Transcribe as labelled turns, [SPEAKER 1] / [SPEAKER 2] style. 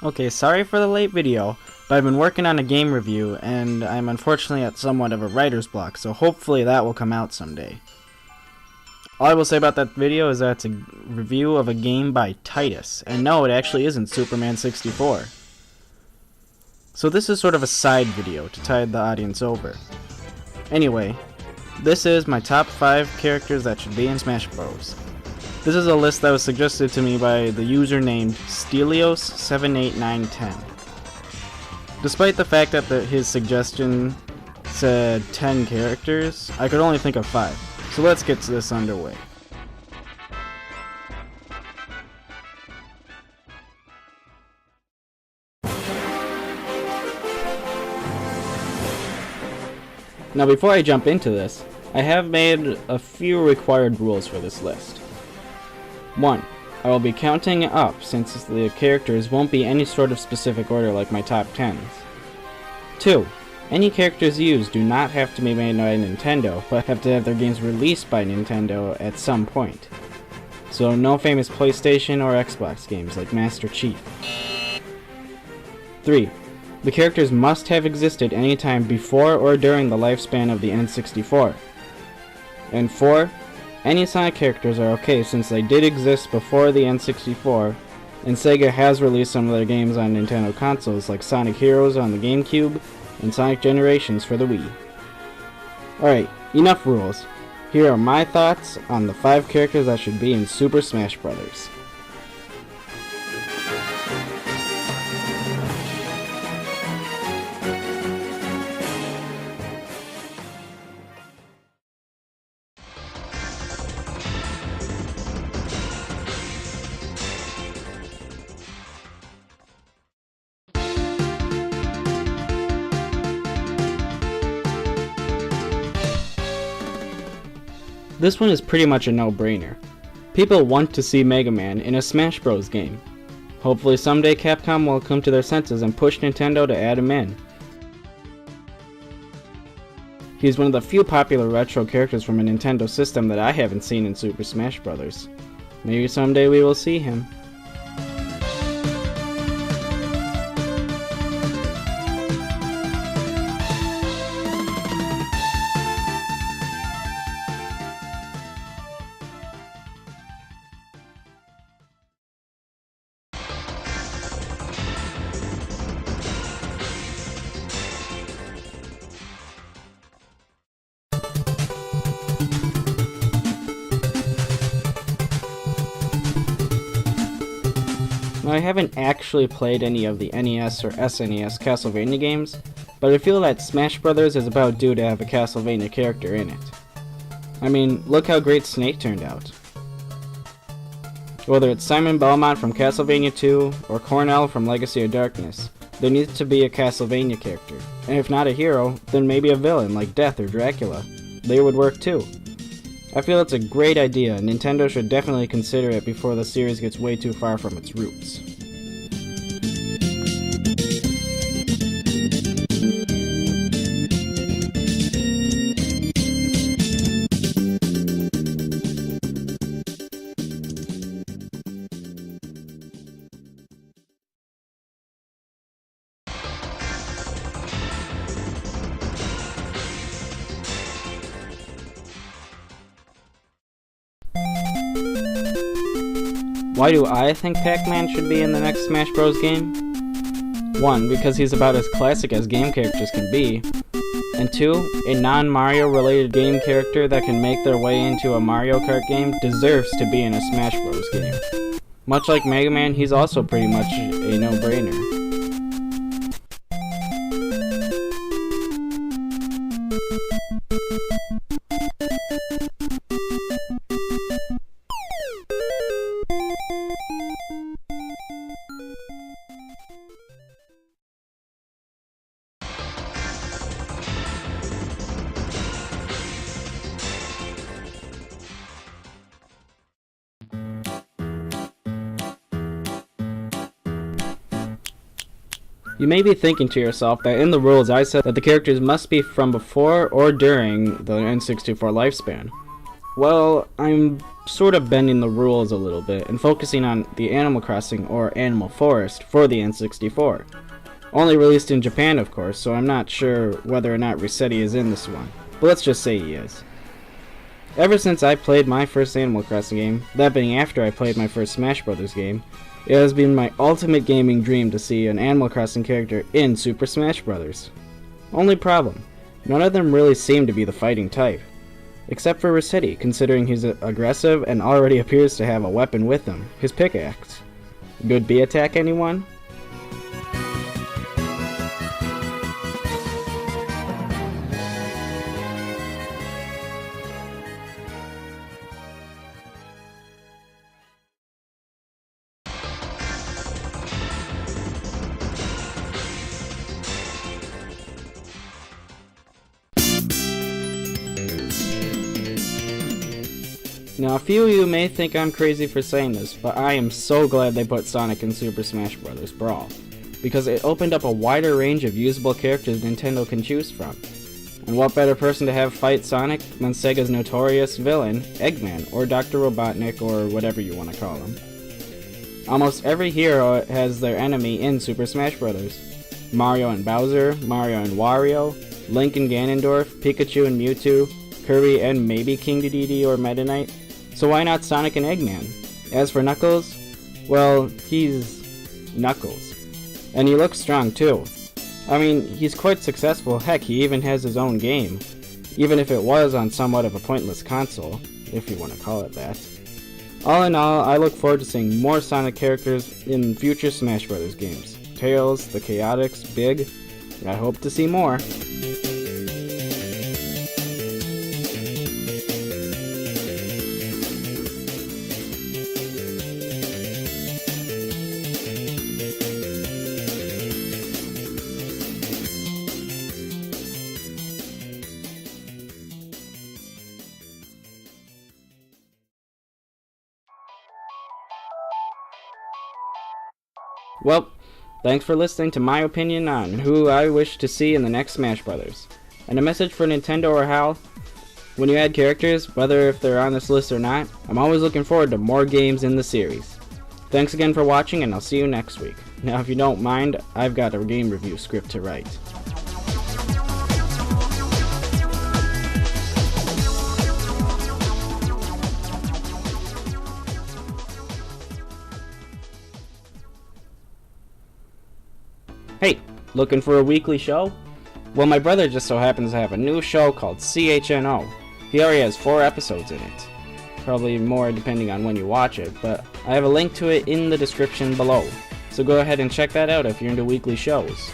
[SPEAKER 1] Okay, sorry for the late video, but I've been working on a game review, and I'm unfortunately at somewhat of a writer's block, so hopefully that will come out someday. All I will say about that video is that it's a review of a game by Titus, and no, it actually isn't Superman 64. So this is sort of a side video to tide the audience over. Anyway, this is my top 5 characters that should be in Smash Bros. This is a list that was suggested to me by the user named Stelios78910. Despite the fact that his suggestion said 10 characters, I could only think of 5. So let's get this underway. Now before I jump into this, I have made a few required rules for this list. 1. I will be counting up since the characters won't be any sort of specific order like my top 10s. 2. Any characters used do not have to be made by Nintendo, but have to have their games released by Nintendo at some point. So no famous PlayStation or Xbox games like Master Chief. 3. The characters must have existed anytime before or during the lifespan of the N64. And 4. Any Sonic characters are okay since they did exist before the N64, and Sega has released some of their games on Nintendo consoles like Sonic Heroes on the GameCube and Sonic Generations for the Wii. Alright, enough rules. Here are my thoughts on the 5 characters that should be in Super Smash Bros. This one is pretty much a no-brainer. People want to see Mega Man in a Smash Bros. Game. Hopefully someday Capcom will come to their senses and push Nintendo to add him in. He's one of the few popular retro characters from a Nintendo system that I haven't seen in Super Smash Bros. Maybe someday we will see him. Now, I haven't actually played any of the NES or SNES Castlevania games, but I feel that Smash Bros. Is about due to have a Castlevania character in it. I mean, look how great Snake turned out. Whether it's Simon Belmont from Castlevania 2 or Cornell from Legacy of Darkness, there needs to be a Castlevania character, and if not a hero, then maybe a villain like Death or Dracula. They would work too. I feel it's a great idea, and Nintendo should definitely consider it before the series gets way too far from its roots. Why do I think Pac-Man should be in the next Smash Bros. Game? 1. Because he's about as classic as game characters can be, and 2. A non-Mario related game character that can make their way into a Mario Kart game deserves to be in a Smash Bros. Game. Much like Mega Man, he's also pretty much a no-brainer. You may be thinking to yourself that in the rules I said that the characters must be from before or during the N64 lifespan. Well, I'm sort of bending the rules a little bit and focusing on the Animal Crossing or Animal Forest for the N64. Only released in Japan, of course, so I'm not sure whether or not Resetti is in this one, but let's just say he is. Ever since I played my first Animal Crossing game, that being after I played my first Smash Bros. Game, it has been my ultimate gaming dream to see an Animal Crossing character in Super Smash Bros. Only problem, none of them really seem to be the fighting type. Except for Resetti, considering he's aggressive and already appears to have a weapon with him, his pickaxe. Good B attack, anyone? Now, a few of you may think I'm crazy for saying this, but I am so glad they put Sonic in Super Smash Bros. Brawl, because it opened up a wider range of usable characters Nintendo can choose from. And what better person to have fight Sonic than Sega's notorious villain, Eggman, or Dr. Robotnik, or whatever you want to call him. Almost every hero has their enemy in Super Smash Bros. Mario and Bowser, Mario and Wario, Link and Ganondorf, Pikachu and Mewtwo, Kirby and maybe King Dedede or Meta Knight. So why not Sonic and Eggman? As for Knuckles, well, he's Knuckles. And he looks strong too. I mean, he's quite successful, heck, he even has his own game. Even if it was on somewhat of a pointless console, if you want to call it that. All in all, I look forward to seeing more Sonic characters in future Smash Bros. Games. Tails, the Chaotix, Big, I hope to see more. Well, thanks for listening to my opinion on who I wish to see in the next Smash Brothers. And a message for Nintendo or HAL, when you add characters, whether if they're on this list or not, I'm always looking forward to more games in the series. Thanks again for watching, and I'll see you next week. Now, if you don't mind, I've got a game review script to write. Hey, looking for a weekly show? Well, my brother just so happens to have a new show called CHNO. He already has 4 episodes in it. Probably more depending on when you watch it, but I have a link to it in the description below. So go ahead and check that out if you're into weekly shows.